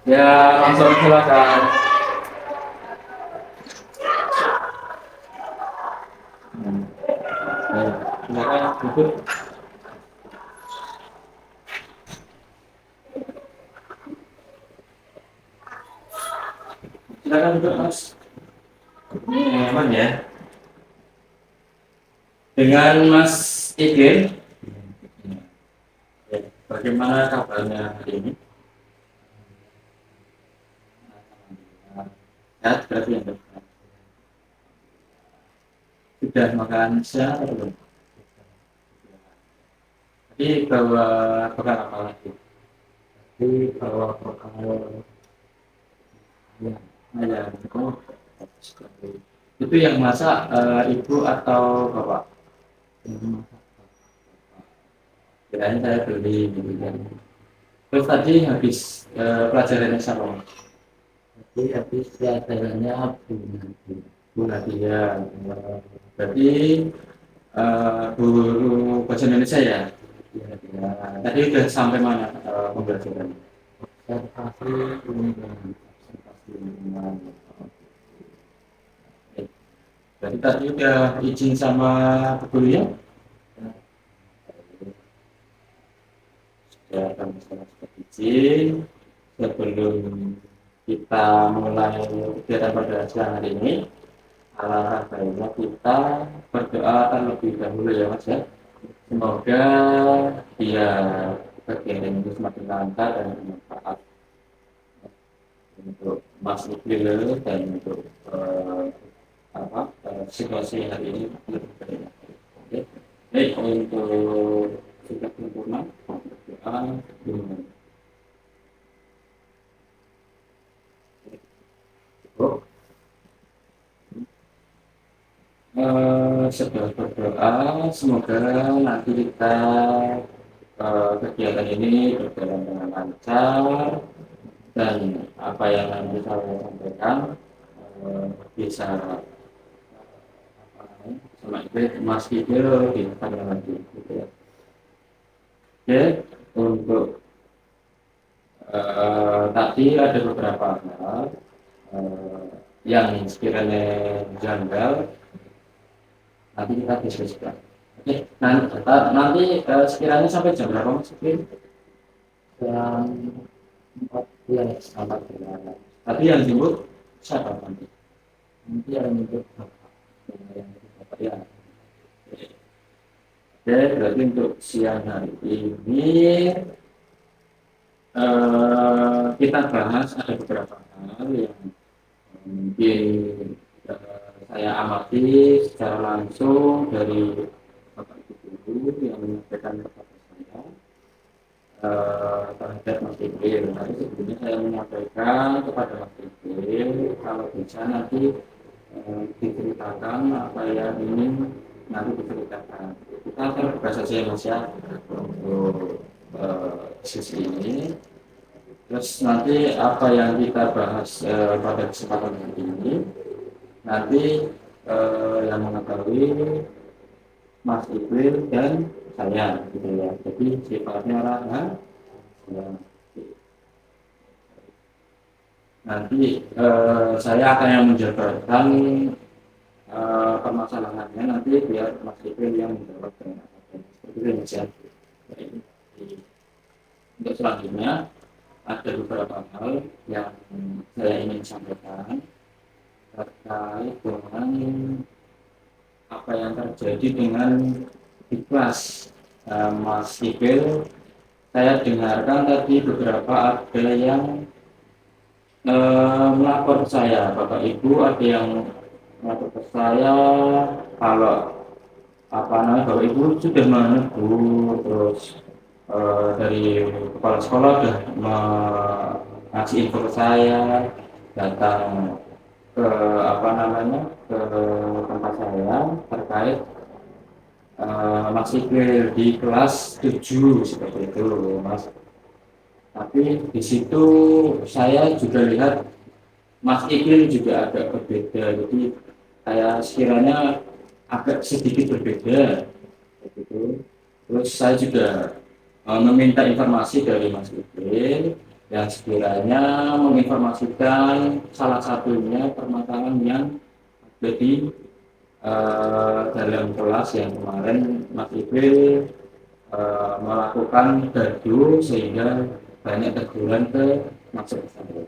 Ya, langsung silakan. Silakan duduk. Silakan duduk, Mas. Ini aman ya. Dengan Mas Igil, bagaimana kabarnya hari ini? Sehat berarti ya, Dok? Sudah makan siang atau belum? Jadi bawa bekal apa lagi? Jadi bawa bekal ayam. Oh, itu yang masak ibu atau bapak? Yang masak. Kirain saya beli gitu kan. Terus tadi habis pelajaran yang sama. Jadi habis pelajarannya bunga dia. Berarti guru bahasa Indonesia ya? Iya, iya. Tadi udah sampai mana pembelajaran? Observasi lingkungan. Observasi lingkungan. Oke. Berarti tadi udah izin sama guru ya? Ya, kami sudah izin. Sebelum kita mulai kegiatan pada siang hari ini, alangkah baiknya kita berdoa terlebih dahulu ya Mas ya. Semoga dia kegiatan itu semakin lancar dan bermanfaat untuk Mas Iqbal dan untuk situasi hari ini lebih baik. Oke. Baik, untuk sudah sempurna berdoa dulu. Setelah berdoa, semoga nanti kita kegiatan ini berjalan dengan lancar dan apa yang nanti saya sampaikan bisa apa namanya, sama itu Mas Kidil ditanyakan lagi gitu ya. Oke, untuk tadi ada beberapa hal yang sekiranya janggal nanti kita diskusikan. Oke, nanti sekiranya sampai jam berapa Mas Kidil? Jam 14. Tadi yang jemput siapa nanti? Nanti yang jemput bapak ya. Oke, berarti untuk siang hari ini kita bahas ada beberapa hal yang mungkin saya amati secara langsung dari Bapak Ibu Guru yang menyampaikan kepada saya terhadap Mas Iqbal. Nanti sebelumnya saya menyampaikan kepada Mas Iqbal kalau bisa nanti diceritakan apa yang ingin nanti diceritakan. Kita akan berbahasa saja Mas ya untuk sesi ini. Terus nanti apa yang kita bahas pada kesempatan hari ini nanti yang mengetahui Mas Iqbal dan saya gitu ya. Jadi sifatnya rahasia. Nanti saya akan yang menjabarkan permasalahannya nanti biar Mas Iqbal yang menjawab dengan apa seperti itu Mas ya. Untuk selanjutnya ada beberapa hal yang saya ingin sampaikan terkait dengan apa yang terjadi dengan di kelas Mas Iqbal. Saya dengarkan tadi beberapa ada yang melapor ke saya, Bapak Ibu ada yang melapor ke saya kalau apa namanya Bapak Ibu sudah menegur terus dari kepala sekolah sudah ngasih info ke saya datang ke apa namanya ke tempat saya terkait Mas Iqbal di kelas 7 seperti itu Mas. Tapi di situ saya juga lihat Mas Iqbal juga agak berbeda, jadi saya sekiranya agak sedikit berbeda begitu. Terus saya juga meminta informasi dari Mas Iqbal yang sekiranya menginformasikan salah satunya permasalahan yang jadi dalam kelas yang kemarin Mas Ibril melakukan gaduh sehingga banyak teguran ke masuk pesantren.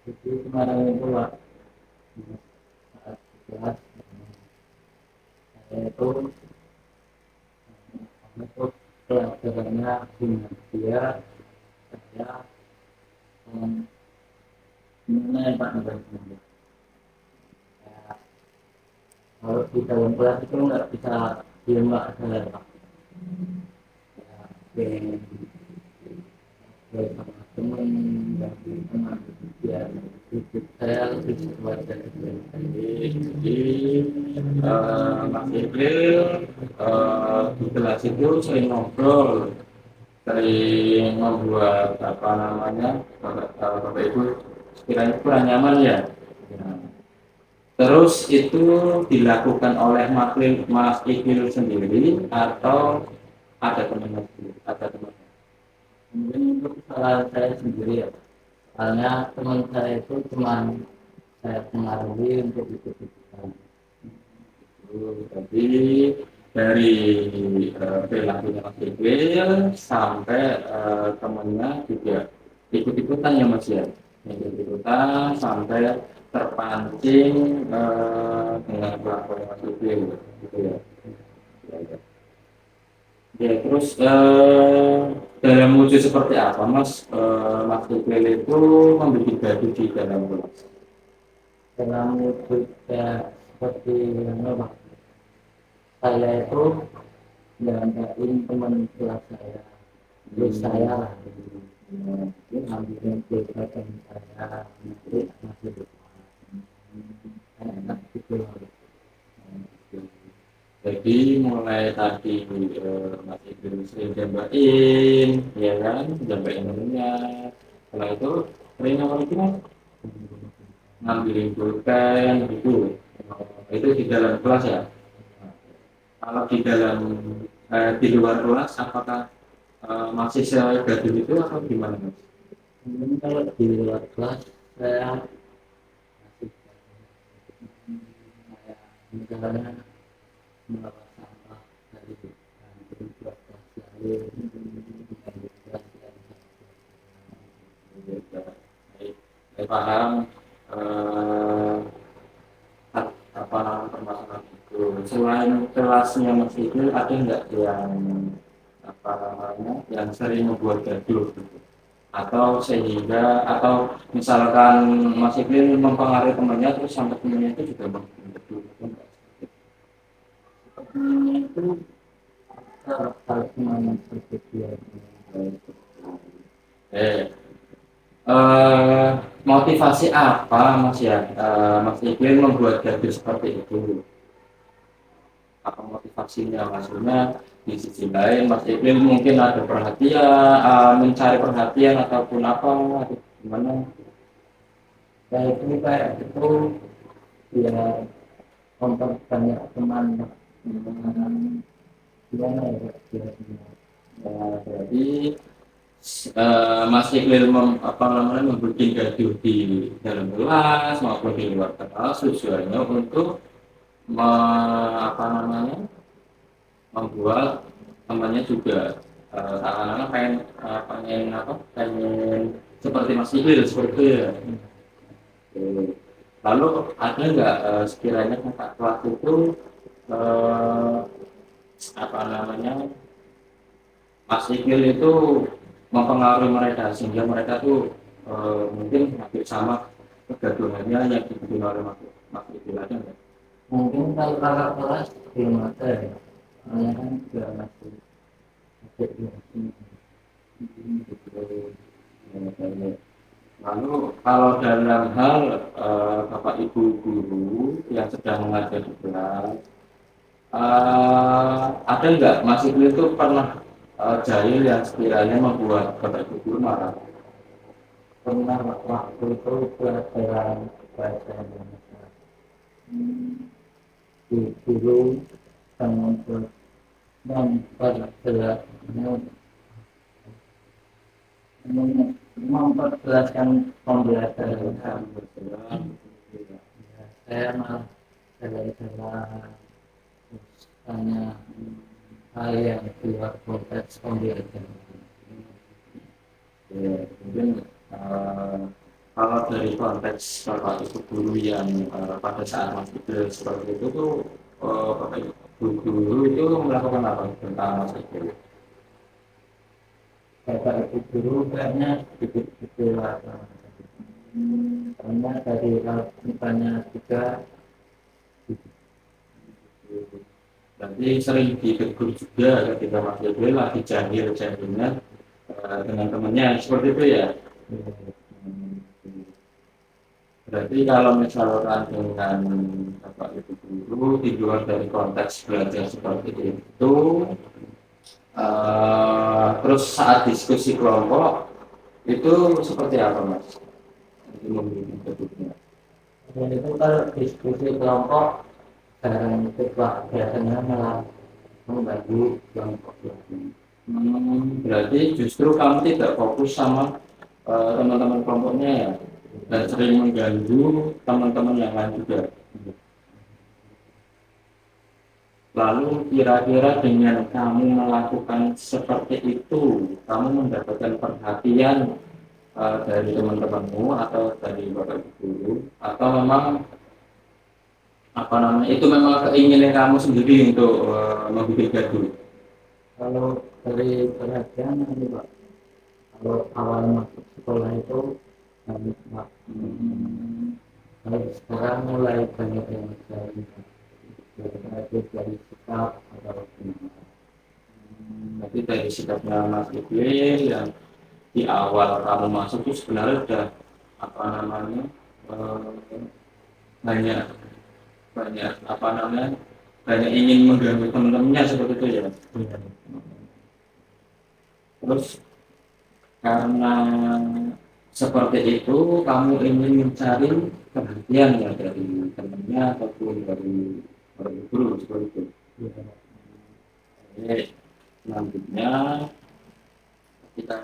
Jadi kemarin itu Pak, saat kelas saya itu untuk pelajarannya dengan dia saya mengenai Pak Nabi. Kalau di dalam kelas itu nggak bisa diem saja Pak. Ya, sama teman dari teman ya itu saya lebih kuat dari jadi Mas Ibril di kelas itu sering ngobrol, sering membuat apa namanya bapak ibu sekiranya kurang nyaman ya. Terus itu dilakukan oleh Mas Ibril sendiri atau ada teman sendiri, ada teman? Mungkin itu kesalahan saya sendiri ya. Soalnya teman saya itu cuma saya pengaruhi untuk ikut-ikutan. Jadi dari perilakunya Mas Iqbal sampai temannya juga ikut-ikutan ya Mas ya, ikut-ikutan sampai terpancing dengan pelakuan Mas Iqbal gitu ya. Ya terus dalam wujud seperti apa Mas Mas Iqbal itu membuat gaduh di dalam kelas? Dalam wujud seperti apa? Saya itu nggak teman kelas saya, terus saya lah ambilin kegiatan saya nanti masih depan enak gitu. Jadi mulai tadi Mas Ibril sering jambain, ya kan, jambain temennya. Setelah itu sering apa lagi Mas? Ngambilin pulpen gitu. Itu di dalam kelas ya. Kalau di dalam di luar kelas apakah masih segaduh itu atau gimana Mas? Kalau di luar kelas saya masih kayak misalnya membawa sampah dari buat kelas lain, saya paham eh, apa namanya permasalahan itu. Selain kelasnya Mas itu ada nggak yang apa namanya yang sering membuat gaduh gitu? Atau sehingga atau misalkan Mas Iqbal mempengaruhi temannya terus sampai temannya itu juga membuat gaduh itu kalau teman seperti dia motivasi apa Mas ya Mas Iqbal membuat gaduh seperti itu? Apa motivasinya? Maksudnya di sisi lain Mas Iqbal mungkin ada perhatian mencari perhatian ataupun apa atau gimana? Ya itu kayak itu ya memperbanyak teman gimana ya jadi Mas Iqbal apa namanya membuat gaduh di dalam kelas maupun di luar kelas tujuannya untuk apa namanya membuat temannya juga anak-anak pengen apa pengen seperti Mas Iqbal seperti itu ya. Lalu ada nggak sekiranya kakak kelas itu eh, apa namanya Mas Iqbal itu mempengaruhi mereka sehingga mereka tuh mungkin hampir sama kegaduhannya yang dibikin oleh Mas Iqbal aja nggak? Mungkin kalau kakak kelas belum ada ya, soalnya kan juga masih ada di sini. Lalu kalau dalam hal Bapak Ibu guru yang sedang mengajar di kelas, ada nggak Mas Iqbal itu pernah jahil yang sekiranya membuat Bapak Ibu guru marah? Pernah waktu itu pelajaran bahasa Indonesia di guru memperjelas memperjelaskan pembelajaran. Kebetulan, Saya malah salah tanya hal yang di luar konteks pembelajaran. ya, mungkin kalau dari konteks Bapak Ibu guru yang pada saat Mas Iqbal seperti itu tuh Bapak Ibu guru itu melakukan apa tentang Mas Iqbal? Bapak Ibu guru kayaknya sedikit kecewa karena dari misalnya juga Berarti sering ditegur juga ketika Mas Iqbal lagi jahil-jahilnya dengan temannya seperti itu ya. Hmm. Berarti kalau misalkan dengan Bapak Ibu guru di luar dari konteks belajar seperti itu, terus saat diskusi kelompok itu seperti apa Mas? Itu memberikan bentuknya. dan itu kalau diskusi kelompok jarang itu Pak, biasanya malah membagi kelompok. Berarti justru kamu tidak fokus sama teman-teman kelompoknya ya, dan sering mengganggu teman-teman yang lain juga. Lalu kira-kira dengan kamu melakukan seperti itu, kamu mendapatkan perhatian dari teman-temanmu atau dari bapak ibu guru, atau memang apa namanya itu memang keinginan kamu sendiri untuk membuat gaduh. Kalau dari perhatian ini Pak, kalau awal masuk sekolah itu kami Pak, kalau sekarang mulai banyak yang saya lihat dari sikap atau gimana. Berarti dari sikapnya Mas Iqbal yang di awal kamu masuk itu sebenarnya sudah apa namanya eh, banyak banyak apa namanya banyak ingin mengganggu teman-temannya seperti itu ya. Iya. Terus karena seperti itu kamu ingin mencari perhatian ya dari temannya ataupun dari guru seperti itu. Iya. Jadi selanjutnya ketika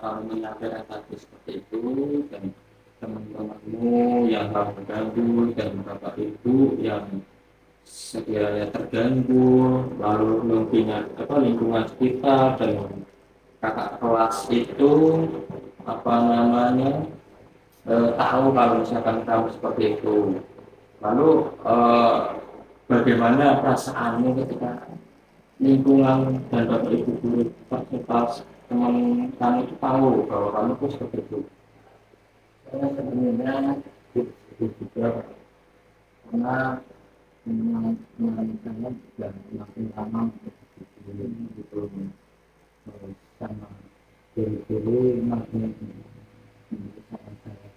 kamu menyampaikan hal seperti itu dan teman-temanmu yang kamu ganggu dan bapak ibu yang sekiranya terganggu, lalu lingkungan sekitar dan kakak kelas itu apa namanya tahu kalau misalkan kamu seperti itu. Lalu bagaimana perasaanmu ketika lingkungan dan bapak ibu guru fakultas teman kamu itu tahu bahwa kamu itu seperti itu? Saya sebenarnya juga karena memang saya sudah makin lama gitu sama diri makin sama saya.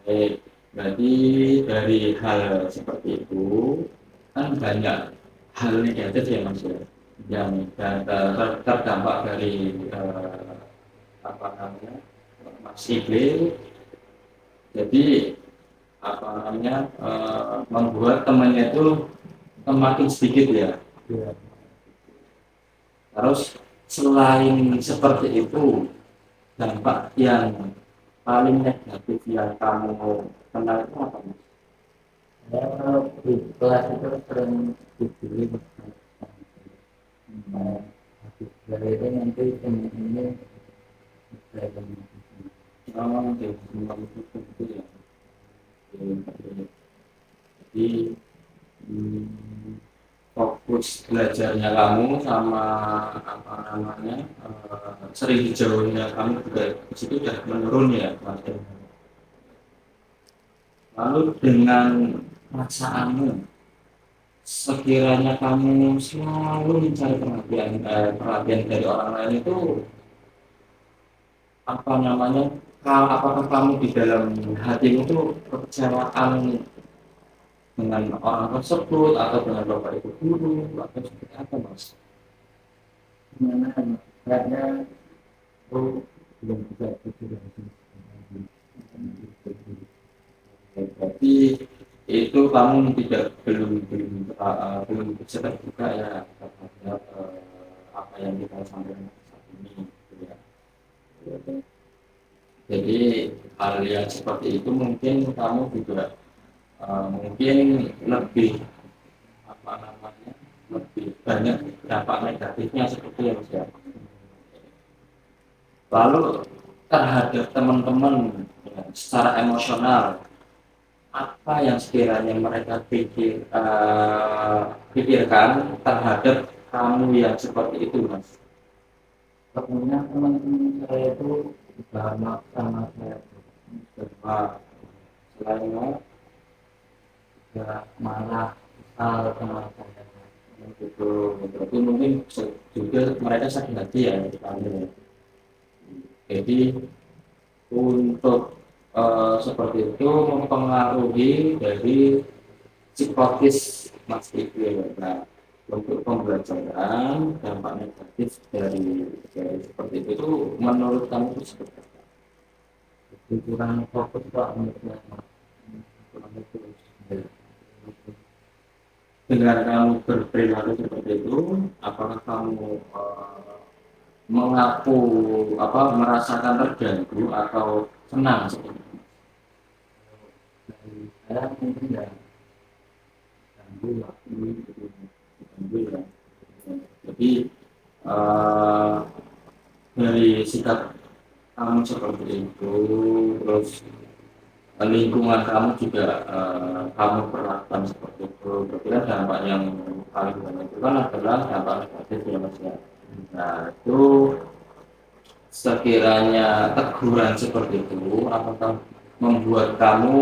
Baik, berarti dari hal seperti itu kan banyak hal negatif ya mas ya, yang terdampak dari apa namanya Mas Iqbal. Jadi apa namanya membuat temannya itu semakin sedikit ya. Ya, Terus selain seperti itu, dampak yang paling negatif yang kamu kenal itu apa mas? saya kalau di kelas itu sering dibully habis dari itu nanti ini saya Oh, dari semua itu ya. Jadi hmm, fokus belajarnya kamu sama apa namanya sering dijauhnya kamu juga di situ sudah menurun ya mas. Lalu dengan perasaanmu sekiranya kamu selalu mencari perhatian dari orang lain itu apa namanya apakah kamu di dalam hatimu itu kekecewaan dengan orang tersebut atau dengan bapak ibu guru atau seperti apa mas? gimana kayaknya aku belum bisa itu Berarti itu kamu tidak belum bisa terbuka ya terhadap apa yang kita sampaikan saat ini gitu ya. Jadi hal yang seperti itu mungkin kamu juga mungkin lebih apa namanya lebih banyak dampak negatifnya seperti yang saya. Lalu terhadap teman-teman ya, secara emosional apa yang sekiranya mereka pikirkan terhadap kamu yang seperti itu, Mas? Pokoknya teman-teman saya itu sama sama saya Nah, selain juga malah hal sama saya. itu berarti mungkin juga mereka sakit hati ya untuk kamu ya. Jadi untuk seperti itu mempengaruhi dari psikologis Mas Iqbal. Nah, untuk pembelajaran dampak negatif dari seperti itu menurut kamu itu seperti apa? Jadi kurang fokus pak menurut saya. Kurang fokus. Dengan kamu berperilaku seperti itu, apakah kamu mengaku merasakan terganggu atau senang seperti itu? Dari saya mungkin ya ganggu lah. Terganggu ya. Jadi eh, dari sikap kamu seperti itu, terus lingkungan kamu juga kamu perlakukan seperti itu, berarti kan dampak yang paling banyak itu kan adalah dampak negatif ya Mas ya. Nah itu sekiranya teguran seperti itu apakah membuat kamu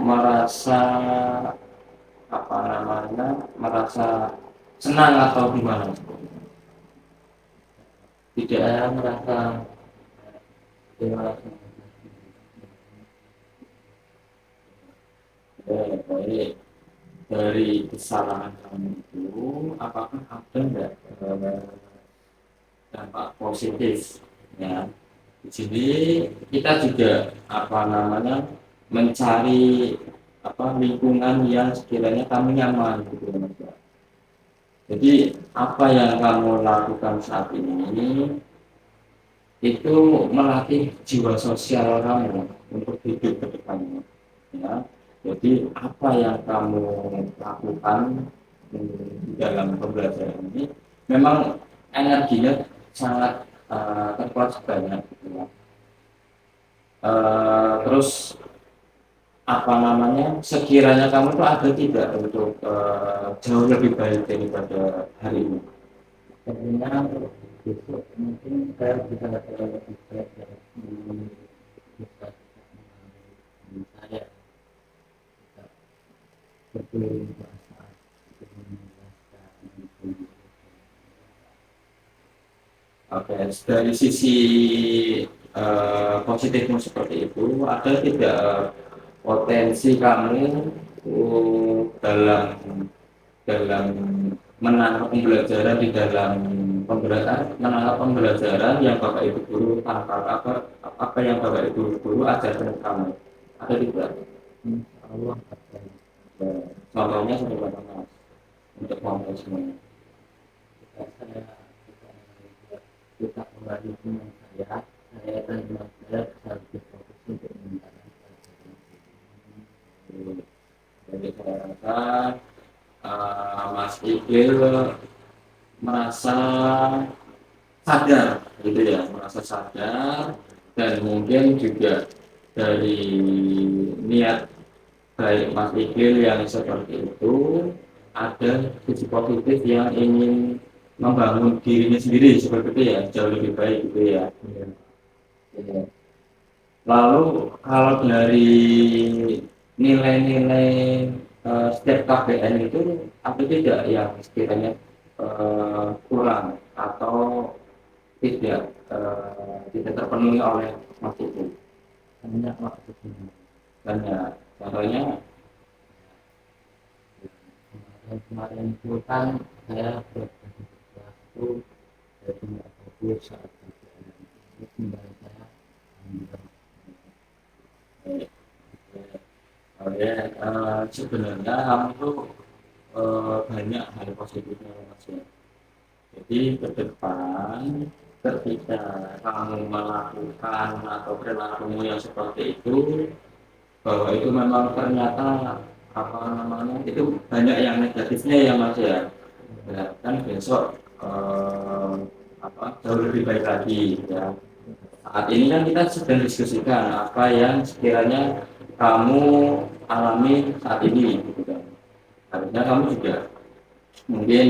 merasa merasa senang atau gimana? Tidak. Saya merasa dewasa. Baik dari kesalahan kamu itu apakah ada enggak dampak positif ya? Di sini kita juga mencari lingkungan yang sekiranya kami nyaman gitu ya Mas. Jadi apa yang kamu lakukan saat ini itu melatih jiwa sosial kamu untuk hidup ke depannya ya. Jadi apa yang kamu lakukan di dalam pembelajaran ini memang energinya sangat terkuras banyak gitu ya. Terus sekiranya kamu tuh ada tidak untuk jauh lebih baik daripada hari ini. Sebenarnya besok mungkin saya bisa lebih baik dari bisa saya bisa betul bahasa menjelaskan. Oke, dari sisi positifmu seperti itu, ada tidak potensi kamu dalam dalam menangkap pembelajaran di dalam menangkap pembelajaran yang bapak ibu guru apa yang bapak ibu guru ajarkan kamu ada tidak? Insya Allah ada. Contohnya seperti apa Mas? Untuk memulai semuanya. Jika saya kita kembali dengan saya dan teman saya harus fokus untuk menjalankan pelajaran. Jadi saya rasa Mas Iqbal merasa sadar gitu ya, merasa sadar dan mungkin juga dari niat baik Mas Iqbal yang seperti itu ada sisi positif yang ingin membangun dirinya sendiri seperti itu ya, jauh lebih baik gitu ya. Ya. Lalu kalau dari nilai-nilai setiap KPN itu apa tidak yang sekiranya kurang atau tidak terpenuhi oleh Mas itu Banyak waktu ini. banyak contohnya Kemarin itu kan saya bersesuatu jadi nggak fokus saat pelajaran. Itu kembali saya ambil. sebenarnya kamu tuh banyak hal positifnya Mas ya. Jadi ke depan ketika kamu melakukan atau perilakumu yang seperti itu, bahwa itu memang ternyata apa namanya itu banyak yang negatifnya ya Mas ya. Ya, kan besok jauh lebih baik lagi ya. Saat ini kan kita sedang diskusikan apa yang sekiranya kamu alami saat ini gitu kan. Harusnya kamu juga mungkin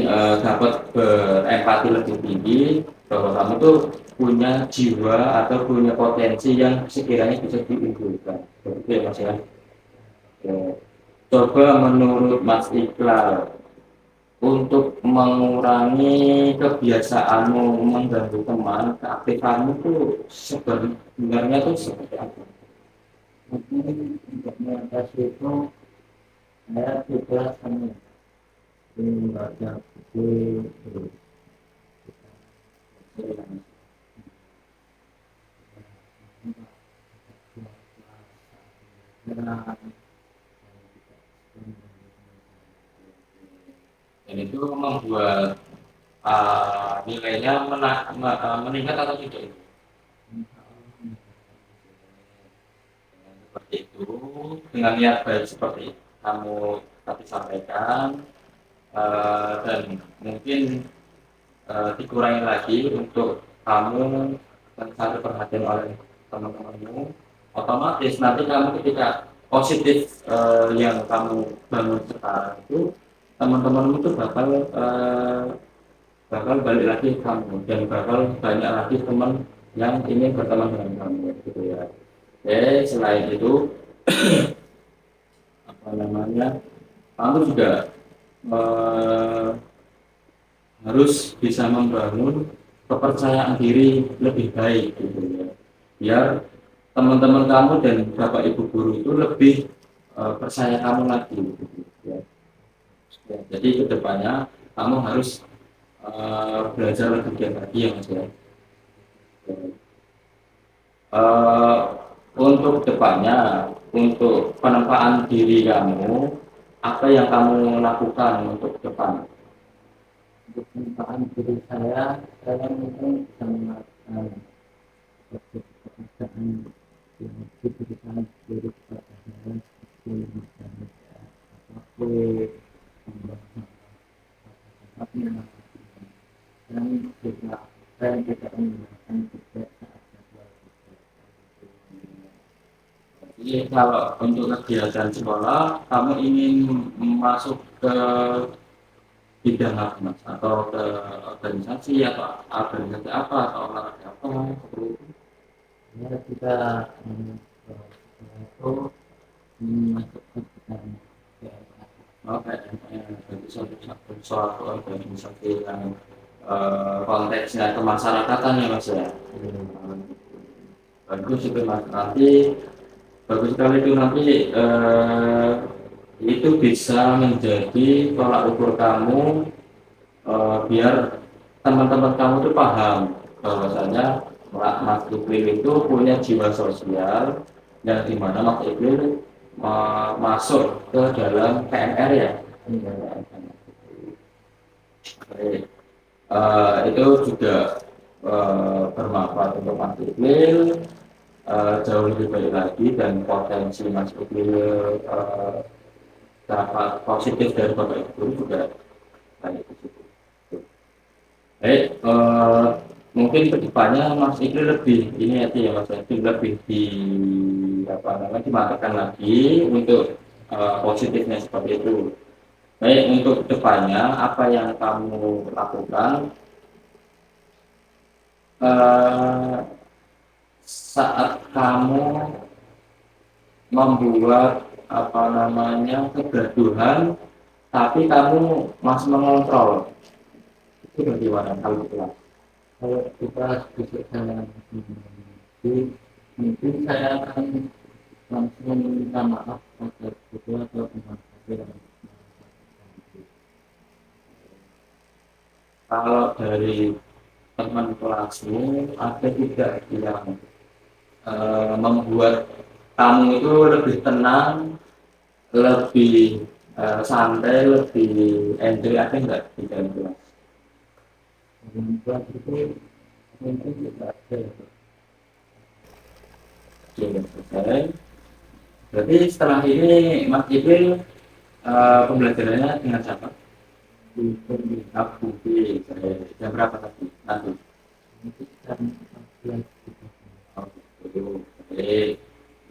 dapat berempati lebih tinggi bahwa kamu tuh punya jiwa atau punya potensi yang sekiranya bisa diunggulkan. Begitu ya Mas ya. Oke. Coba menurut Mas Iqbal untuk mengurangi kebiasaanmu mengganggu teman, keaktifanmu tuh sebenarnya tuh seperti apa? Mungkin untuk mengatasi itu saya ikhlas sama membaca buku Dan itu membuat nilainya meningkat atau tidak? Seperti itu dengan niat baik seperti kamu tadi sampaikan dan mungkin dikurangi lagi untuk kamu mencari perhatian oleh teman-temanmu, otomatis nanti kamu ketika positif yang kamu bangun sekarang itu teman-temanmu itu bakal balik lagi ke kamu dan bakal banyak lagi teman yang ingin berteman dengan kamu gitu ya. Selain itu apa namanya kamu juga eh, harus bisa membangun kepercayaan diri lebih baik gitu ya. Biar teman-teman kamu dan bapak ibu guru itu lebih percaya kamu lagi gitu ya. Ya, jadi kedepannya kamu harus belajar lebih giat lagi ya Mas ya. Eh, untuk depannya, untuk penempaan diri kamu, apa yang kamu lakukan untuk depan? untuk penempaan diri saya mungkin sangat seperti pekerjaan yang diberikan diri kepada saya seperti misalnya aku tambah dan juga saya juga menggunakan juga saat jadwal Jadi kalau untuk kegiatan sekolah, kamu ingin masuk ke bidang apa Mas? Atau ke organisasi apa atau olahraga apa seperti itu? ya kita itu memasukkan kita Oke, jadi suatu organisasi yang konteksnya kemasyarakatan ya Mas ya. Bagus itu Mas. Nanti bagus sekali itu nanti itu bisa menjadi tolak ukur kamu biar teman-teman kamu tuh paham bahwasanya Mas Iqbal itu punya jiwa sosial yang dimana Mas Iqbal masuk ke dalam PNR ya. Oke. Itu juga bermanfaat untuk Mas Iqbal jauh lebih baik lagi dan potensi Mas Iqbal dapat positif dari Bapak Ibu juga banyak di situ. Baik, mungkin kedepannya Mas Iqbal lebih ini ya Mas Iqbal lebih dimantapkan lagi untuk positifnya seperti itu. Baik, untuk kedepannya apa yang kamu lakukan saat kamu membuat kegaduhan tapi kamu masih mengontrol itu bagaimana kalau kalau kita sedikit saya mungkin saya akan langsung minta maaf pada kedua atau teman saya kalau dari teman kelasmu ada tidak yang membuat kamu itu lebih tenang, lebih santai, lebih enjoy ada enggak di dalam kelas? orang tua itu mungkin tidak ada. Oke, selesai. Berarti setelah ini Mas Ibril pembelajarannya dengan siapa? Di pembimbing Aku di jam berapa tadi? Nanti. kan yang Oke, oke.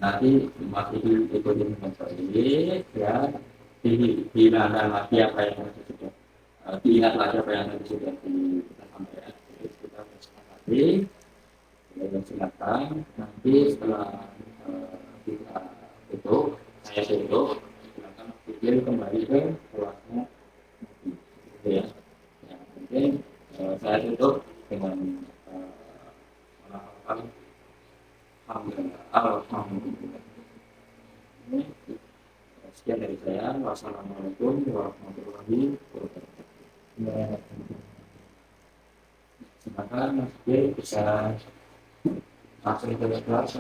Nanti Mas Ibril ikutin dengan ini ya. Diingatkan lagi apa yang tadi sudah diingat lagi apa yang tadi sudah kita sampaikan. Jadi kita bersepakati. Dan silakan nanti setelah kita tutup, saya tutup, silakan pikir kembali ke kelasnya. Gitu ya. Yang penting saya tutup dengan melakukan alhamdulillah. Ini sekian dari saya. Wassalamualaikum warahmatullahi wabarakatuh. Silakan Mas Bil bisa langsung ke kelas.